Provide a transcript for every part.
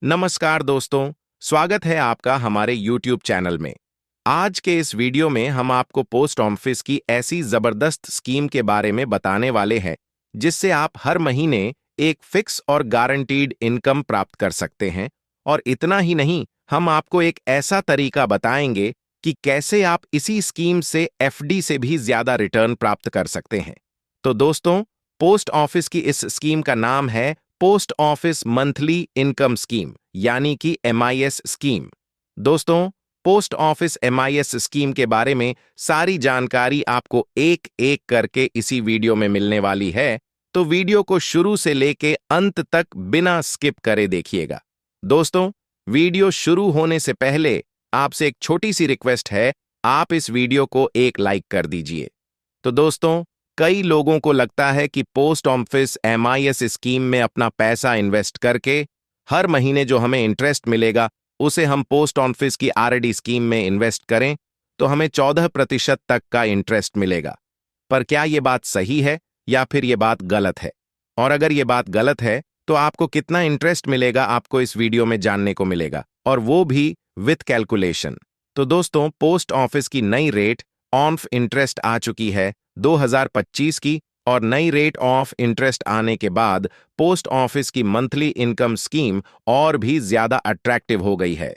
नमस्कार दोस्तों, स्वागत है आपका हमारे YouTube चैनल में। आज के इस वीडियो में हम आपको पोस्ट ऑफिस की ऐसी जबरदस्त स्कीम के बारे में बताने वाले हैं, जिससे आप हर महीने एक फिक्स और गारंटीड इनकम प्राप्त कर सकते हैं। और इतना ही नहीं, हम आपको एक ऐसा तरीका बताएंगे कि कैसे आप इसी स्कीम से एफडी से भी ज्यादा रिटर्न प्राप्त कर सकते हैं। तो दोस्तों, पोस्ट ऑफिस की इस स्कीम का नाम है post office monthly income scheme, यानी कि एमआईएस स्कीम। दोस्तों, पोस्ट ऑफिस एमआईएस स्कीम के बारे में सारी जानकारी आपको एक एक करके इसी वीडियो में मिलने वाली है, तो वीडियो को शुरू से लेके अंत तक बिना स्किप करे देखिएगा। दोस्तों, वीडियो शुरू होने से पहले आपसे एक छोटी सी रिक्वेस्ट है, आप इस वीडियो को एक लाइक कर दीजिए। तो दोस्तों, कई लोगों को लगता है कि पोस्ट ऑफिस एमआईएस स्कीम में अपना पैसा इन्वेस्ट करके हर महीने जो हमें इंटरेस्ट मिलेगा, उसे हम पोस्ट ऑफिस की आरडी स्कीम में इन्वेस्ट करें तो हमें 14% तक का इंटरेस्ट मिलेगा। पर क्या ये बात सही है या फिर ये बात गलत है? और अगर ये बात गलत है तो आपको कितना इंटरेस्ट मिलेगा, आपको इस वीडियो में जानने को मिलेगा, और वो भी विथ कैलकुलेशन। तो दोस्तों, पोस्ट ऑफिस की नई रेट ऑफ इंटरेस्ट आ चुकी है 2025 की, और नई रेट ऑफ इंटरेस्ट आने के बाद पोस्ट ऑफिस की मंथली इनकम स्कीम और भी ज्यादा अट्रैक्टिव हो गई है।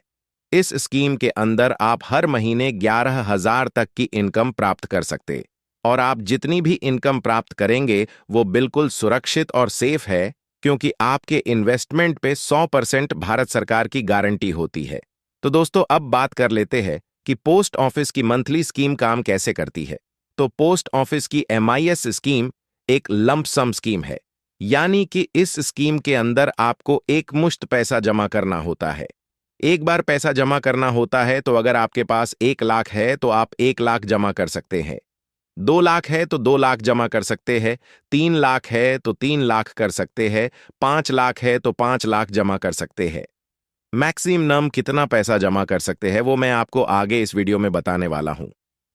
इस स्कीम के अंदर आप हर महीने 11,000 तक की इनकम प्राप्त कर सकते, और आप जितनी भी इनकम प्राप्त करेंगे वो बिल्कुल सुरक्षित और सेफ है, क्योंकि आपके इन्वेस्टमेंट पे 100% भारत सरकार की गारंटी होती है। तो दोस्तों, अब बात कर लेते हैं कि पोस्ट ऑफिस की मंथली स्कीम काम कैसे करती है। तो पोस्ट ऑफिस की एमआईएस स्कीम एक लंप सम स्कीम है, यानी कि इस स्कीम के अंदर आपको एक मुश्त पैसा जमा करना होता है। एक बार पैसा जमा करना होता है, तो अगर आपके पास 1 लाख है तो आप 1 लाख जमा कर सकते हैं, 2 लाख है तो 2 लाख जमा कर सकते हैं, 3 लाख है तो 3 लाख कर सकते हैं, 5 लाख है तो 5 लाख जमा कर सकते हैं। मैक्सिमम कितना पैसा जमा कर सकते हैं वो मैं आपको आगे इस वीडियो में बताने वाला हूं।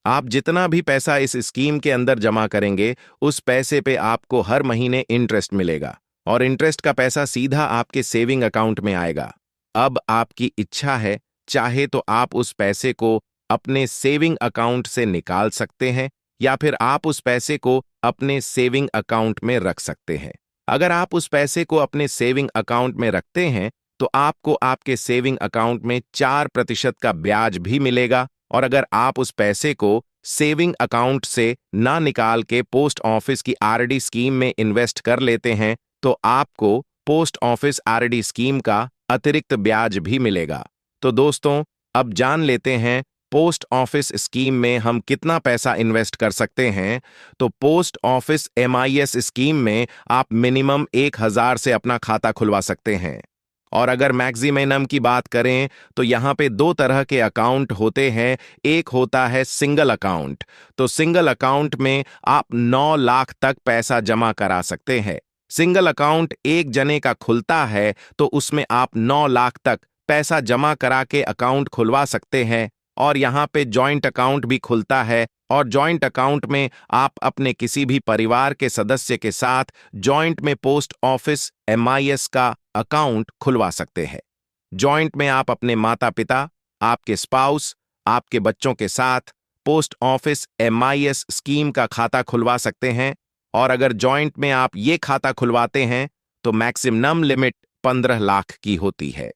आप जितना भी पैसा इस स्कीम के अंदर जमा करेंगे, उस पैसे पे आपको हर महीने इंटरेस्ट मिलेगा, और इंटरेस्ट का पैसा सीधा आपके सेविंग अकाउंट में आएगा। अब आपकी इच्छा है, चाहे तो आप उस पैसे को अपने सेविंग अकाउंट से निकाल सकते हैं, या फिर आप उस पैसे को अपने सेविंग अकाउंट में रख सकते हैं। अगर आप उस पैसे को अपने सेविंग अकाउंट में रखते हैं तो आपको आपके सेविंग अकाउंट में 4% का ब्याज भी मिलेगा, और अगर आप उस पैसे को सेविंग अकाउंट से ना निकाल के पोस्ट ऑफिस की आरडी स्कीम में इन्वेस्ट कर लेते हैं तो आपको पोस्ट ऑफिस आरडी स्कीम का अतिरिक्त ब्याज भी मिलेगा। तो दोस्तों, अब जान लेते हैं पोस्ट ऑफिस स्कीम में हम कितना पैसा इन्वेस्ट कर सकते हैं। तो पोस्ट ऑफिस एमआईएस स्कीम में आप मिनिमम 1,000 से अपना खाता खुलवा सकते हैं, और अगर मैक्सिमम की बात करें तो यहाँ पे 2 तरह के अकाउंट होते हैं। एक होता है सिंगल अकाउंट, तो सिंगल अकाउंट में आप 9 लाख तक पैसा जमा करा सकते हैं। सिंगल अकाउंट एक जने का खुलता है तो उसमें आप 9 लाख तक पैसा जमा करा के अकाउंट खुलवा सकते हैं। और यहाँ पे जॉइंट अकाउंट भी खुलता है, और जॉइंट अकाउंट में आप अपने किसी भी परिवार के सदस्य के साथ जॉइंट में पोस्ट ऑफिस एमआईएस का अकाउंट खुलवा सकते हैं। जॉइंट में आप अपने माता पिता, आपके स्पाउस, आपके बच्चों के साथ पोस्ट ऑफिस एमआईएस स्कीम का खाता खुलवा सकते हैं, और अगर जॉइंट में आप ये खाता खुलवाते हैं तो मैक्सिमम लिमिट 15 लाख की होती है।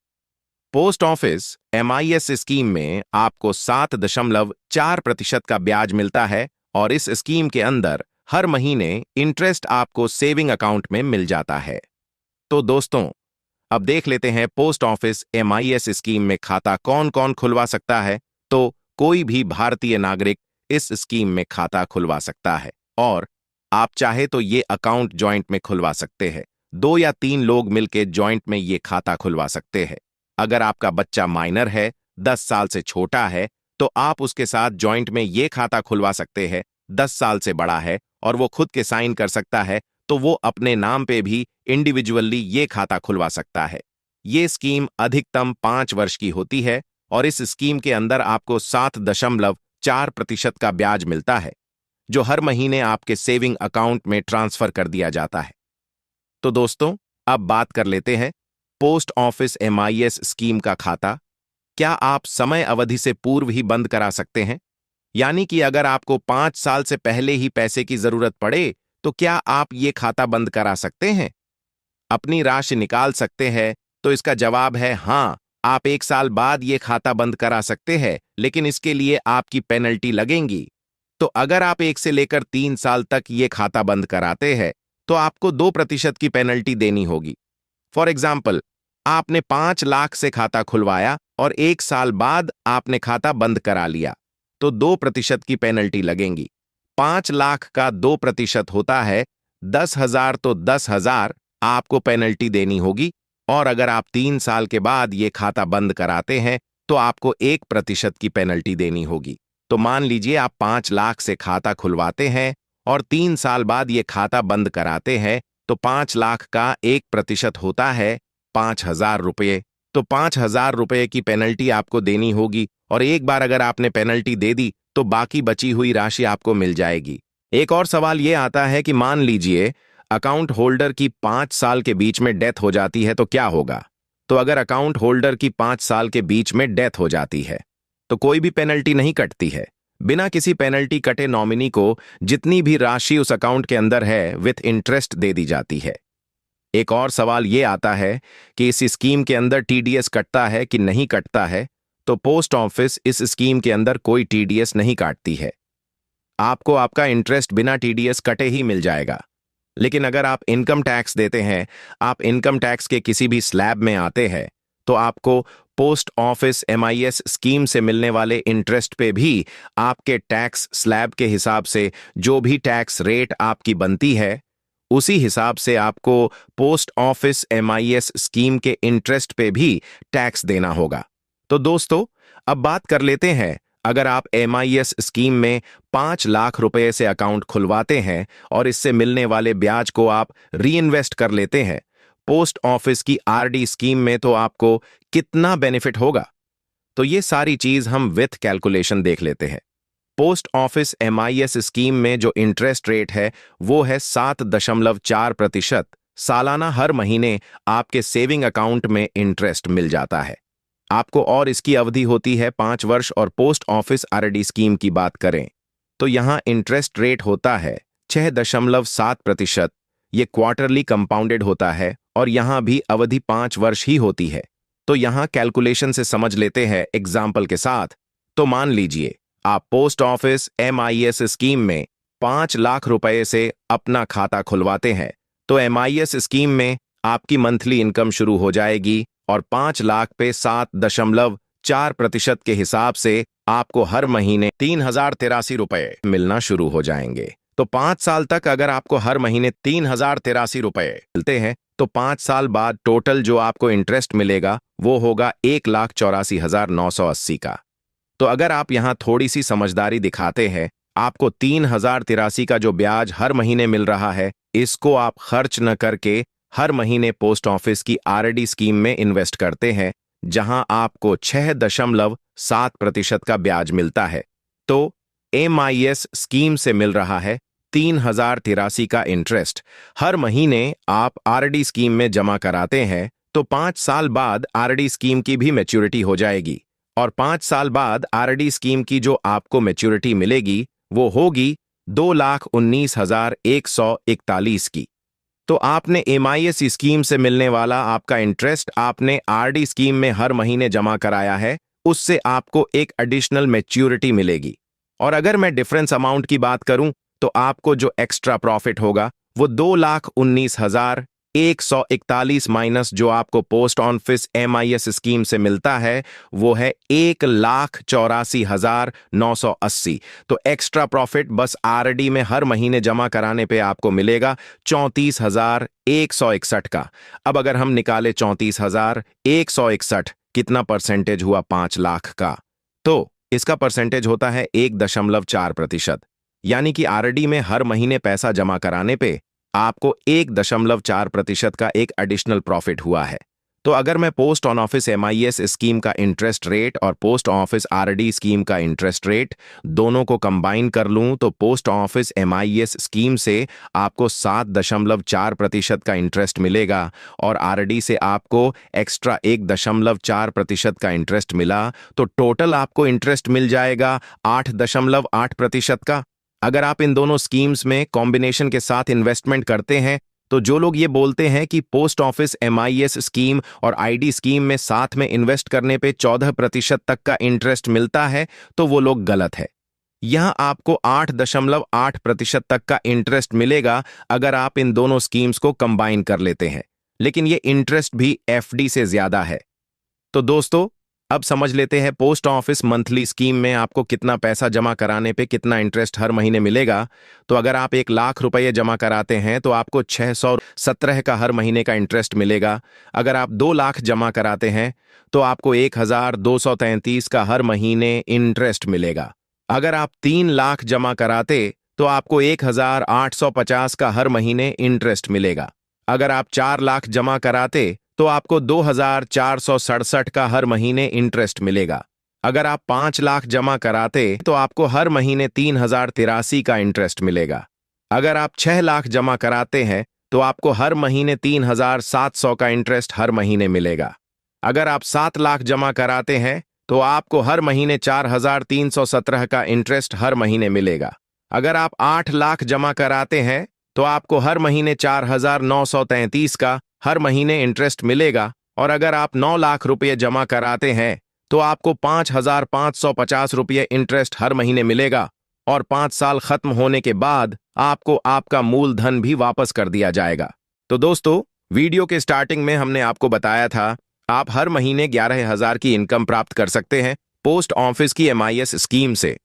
पोस्ट ऑफिस एमआईएस स्कीम में आपको 7.4% का ब्याज मिलता है, और इस स्कीम के अंदर हर महीने इंटरेस्ट आपको सेविंग अकाउंट में मिल जाता है। तो दोस्तों, अब देख लेते हैं पोस्ट ऑफिस एमआईएस स्कीम में खाता कौन कौन खुलवा सकता है। तो कोई भी भारतीय नागरिक इस स्कीम में खाता खुलवा सकता है, और आप चाहे तो ये अकाउंट जॉइंट में खुलवा सकते हैं। 2 या 3 लोग मिलकर जॉइंट में ये खाता खुलवा सकते हैं। अगर आपका बच्चा माइनर है, 10 साल से छोटा है, तो आप उसके साथ जॉइंट में ये खाता खुलवा सकते हैं। 10 साल से बड़ा है और वो खुद के साइन कर सकता है, तो वो अपने नाम पे भी इंडिविजुअली ये खाता खुलवा सकता है। ये स्कीम अधिकतम 5 वर्ष की होती है, और इस स्कीम के अंदर आपको 7.4% का ब्याज मिलता है, जो हर महीने आपके सेविंग अकाउंट में ट्रांसफर कर दिया जाता है। तो दोस्तों, अब बात कर लेते हैं पोस्ट ऑफिस MIS स्कीम का खाता क्या आप समय अवधि से पूर्व ही बंद करा सकते हैं? यानी कि अगर आपको 5 साल से पहले ही पैसे की जरूरत पड़े तो क्या आप ये खाता बंद करा सकते हैं? अपनी राशि निकाल सकते हैं? तो इसका जवाब है हाँ, आप 1 साल बाद ये खाता बंद करा सकते हैं, लेकिन इसके लिए आपकी पेनल्टी लगेंगी। तो अगर आप 1 से लेकर 3 साल तक ये खाता बंद कराते हैं तो आपको 2% की पेनल्टी देनी होगी। फॉर एग्जाम्पल, आपने 5 लाख से खाता खुलवाया और 1 साल बाद आपने खाता बंद करा लिया तो 2% की पेनल्टी लगेंगी। 5 लाख का 2% होता है 10,000, तो 10,000 आपको पेनल्टी देनी होगी। और अगर आप 3 साल के बाद ये खाता बंद कराते हैं तो आपको 1% की पेनल्टी देनी होगी। तो मान लीजिए आप 5 लाख से खाता खुलवाते हैं और 3 साल बाद ये खाता बंद कराते हैं तो 5 लाख का 1% होता है 5,000 रुपये। तो 5,000 रुपये की पेनल्टी आपको देनी होगी और एक बार अगर आपने पेनल्टी दे दी तो बाकी बची हुई राशि आपको मिल जाएगी। एक और सवाल ये आता है कि मान लीजिए अकाउंट होल्डर की 5 साल के बीच में डेथ हो जाती है तो क्या होगा? तो अगर अकाउंट होल्डर की 5 साल के बीच में डेथ हो जाती है तो कोई भी पेनल्टी नहीं कटती है। बिना किसी पेनल्टी कटे नॉमिनी को जितनी भी राशि उस अकाउंट के अंदर है विथ इंटरेस्ट दे दी जाती है। एक और सवाल ये आता है कि इस स्कीम के अंदर TDS कटता है कि नहीं कटता है? तो पोस्ट ऑफिस इस स्कीम के अंदर कोई TDS नहीं काटती है। आपको आपका इंटरेस्ट बिना TDS कटे ही मिल जाएगा। लेकिन अगर आप इनकम टैक्स देते हैं, आप इनकम टैक्स के किसी भी स्लैब में आते हैं, तो आपको पोस्ट ऑफिस MIS स्कीम से मिलने वाले इंटरेस्ट पे भी आपके टैक्स स्लैब के हिसाब से जो भी टैक्स रेट आपकी बनती है उसी हिसाब से आपको पोस्ट ऑफिस MIS स्कीम के इंटरेस्ट पे भी टैक्स देना होगा। तो दोस्तों, अब बात कर लेते हैं, अगर आप MIS स्कीम में 5 लाख रुपए से अकाउंट खुलवाते हैं और इससे मिलने वाले ब्याज को आप री इन्वेस्ट कर लेते हैं पोस्ट ऑफिस की RD स्कीम में, तो आपको कितना बेनिफिट होगा? तो ये सारी चीज हम विथ कैलकुलेशन देख लेते हैं। पोस्ट ऑफिस MIS स्कीम में जो इंटरेस्ट रेट है वो है 7.4%। सालाना हर महीने आपके सेविंग अकाउंट में इंटरेस्ट मिल जाता है आपको, और इसकी अवधि होती है 5 वर्ष। और पोस्ट ऑफिस RD स्कीम की बात करें तो यहाँ इंटरेस्ट रेट होता है 6.7%। ये क्वार्टरली कंपाउंडेड होता है और यहाँ भी अवधि 5 वर्ष ही होती है। तो यहाँ कैलकुलेशन से समझ लेते हैं एग्जाम्पल के साथ। तो मान लीजिए आप पोस्ट ऑफिस MIS स्कीम में 5 लाख रुपए से अपना खाता खुलवाते हैं तो MIS स्कीम में आपकी मंथली इनकम शुरू हो जाएगी और 5 लाख पे 7.4% के हिसाब से आपको हर महीने 3,083 रुपए मिलना शुरू हो जाएंगे। तो 5 साल तक अगर आपको हर महीने 3,083 रुपए मिलते हैं तो 5 साल बाद टोटल जो आपको इंटरेस्ट मिलेगा वो होगा 1,84,980 का। तो अगर आप यहां थोड़ी सी समझदारी दिखाते हैं, आपको 3,083 का जो ब्याज हर महीने मिल रहा है इसको आप खर्च न करके हर महीने पोस्ट ऑफिस की RD स्कीम में इन्वेस्ट करते हैं जहां आपको 6.7% का ब्याज मिलता है। तो MIS स्कीम से मिल रहा है 3,083 का इंटरेस्ट। हर महीने आप RD स्कीम में जमा कराते हैं तो 5 साल बाद RD स्कीम की भी मैच्योरिटी हो जाएगी और 5 साल बाद RD स्कीम की जो आपको मैच्योरिटी मिलेगी वो होगी 2,19,141 की। तो आपने MIS स्कीम से मिलने वाला आपका इंटरेस्ट आपने RD स्कीम में हर महीने जमा कराया है, उससे आपको एक एडिशनल मैच्योरिटी मिलेगी। और अगर मैं डिफरेंस अमाउंट की बात करूं तो आपको जो एक्स्ट्रा प्रॉफिट होगा वो 2,19,141 माइनस जो आपको पोस्ट ऑफिस MIS स्कीम से मिलता है वो है 1,84,980। तो एक्स्ट्रा प्रॉफिट बस RD में हर महीने जमा कराने पे आपको मिलेगा 34,161 का। अब अगर हम निकाले 34,161 कितना परसेंटेज हुआ 5 लाख का, तो इसका परसेंटेज होता है 1.4%। यानी कि RD में हर महीने पैसा जमा कराने पे आपको 1.4% का एक एडिशनल प्रॉफिट हुआ है। तो अगर मैं post on office MIS scheme का इंटरेस्ट रेट और पोस्ट ऑफिस RD स्कीम का इंटरेस्ट रेट दोनों को कंबाइन कर लूं तो पोस्ट ऑफिस MIS स्कीम से आपको 7.4% का इंटरेस्ट मिलेगा और RD से आपको एक्स्ट्रा 1.4% का इंटरेस्ट मिला, तो टोटल आपको इंटरेस्ट मिल जाएगा 8.8% का। अगर आप इन दोनों स्कीम्स में कॉम्बिनेशन के साथ इन्वेस्टमेंट करते हैं तो जो लोग ये बोलते हैं कि पोस्ट ऑफिस MIS स्कीम और ID स्कीम में साथ में इन्वेस्ट करने पे 14% तक का इंटरेस्ट मिलता है, तो वो लोग गलत है। यहां आपको 8.8% तक का इंटरेस्ट मिलेगा अगर आप इन दोनों स्कीम्स को कंबाइन कर लेते हैं, लेकिन ये इंटरेस्ट भी FD से ज्यादा है। तो दोस्तों, अब समझ लेते हैं पोस्ट ऑफिस मंथली स्कीम में आपको कितना पैसा जमा कराने पे कितना इंटरेस्ट हर महीने मिलेगा। तो अगर आप 1 लाख रुपये जमा कराते हैं तो आपको 617 का हर महीने का इंटरेस्ट मिलेगा। अगर आप 2 लाख जमा कराते हैं तो आपको 1233 का हर महीने इंटरेस्ट मिलेगा। अगर आप 3 लाख जमा कराते तो आपको 1850 का हर महीने इंटरेस्ट मिलेगा। अगर आप 4 लाख जमा कराते तो आपको 2467 का हर महीने इंटरेस्ट मिलेगा। अगर आप 5 लाख जमा कराते तो आपको हर महीने 3083 का इंटरेस्ट मिलेगा। अगर आप 6 लाख जमा कराते हैं तो आपको हर महीने 3700 का इंटरेस्ट हर महीने मिलेगा। अगर आप 7 लाख जमा कराते हैं तो आपको हर महीने 4317 का इंटरेस्ट हर महीने मिलेगा। अगर आप 8 लाख जमा कराते हैं तो आपको हर महीने 4933 का हर महीने इंटरेस्ट मिलेगा। और अगर आप 9 लाख रुपये जमा कराते हैं तो आपको 5550 रुपये इंटरेस्ट हर महीने मिलेगा और 5 साल खत्म होने के बाद आपको आपका मूलधन भी वापस कर दिया जाएगा। तो दोस्तों, वीडियो के स्टार्टिंग में हमने आपको बताया था आप हर महीने 11,000 की इनकम प्राप्त कर सकते हैं पोस्ट ऑफिस की MIS स्कीम से।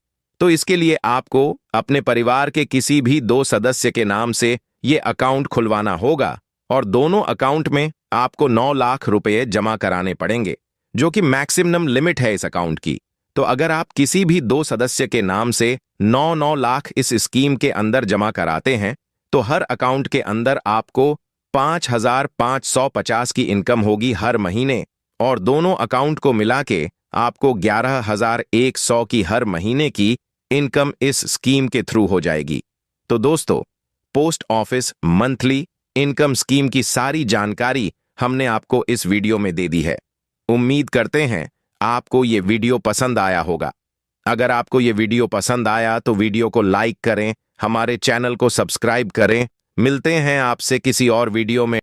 तो इसके लिए आपको अपने परिवार के किसी भी 2 सदस्य के नाम से ये अकाउंट खुलवाना होगा और दोनों अकाउंट में आपको 9 लाख रुपए जमा कराने पड़ेंगे, जो कि मैक्सिमम लिमिट है इस अकाउंट की। तो अगर आप किसी भी 2 सदस्य के नाम से 9 लाख इस स्कीम के अंदर जमा कराते हैं तो हर अकाउंट के अंदर आपको 5550 की इनकम होगी हर महीने और दोनों अकाउंट को मिला के आपको 11,100 की हर महीने की इनकम इस स्कीम के थ्रू हो जाएगी। तो दोस्तों, post office monthly income scheme की सारी जानकारी हमने आपको इस वीडियो में दे दी है। उम्मीद करते हैं आपको ये वीडियो पसंद आया होगा। अगर आपको ये वीडियो पसंद आया तो वीडियो को लाइक करें, हमारे चैनल को सब्सक्राइब करें। मिलते हैं आपसे किसी और वीडियो में।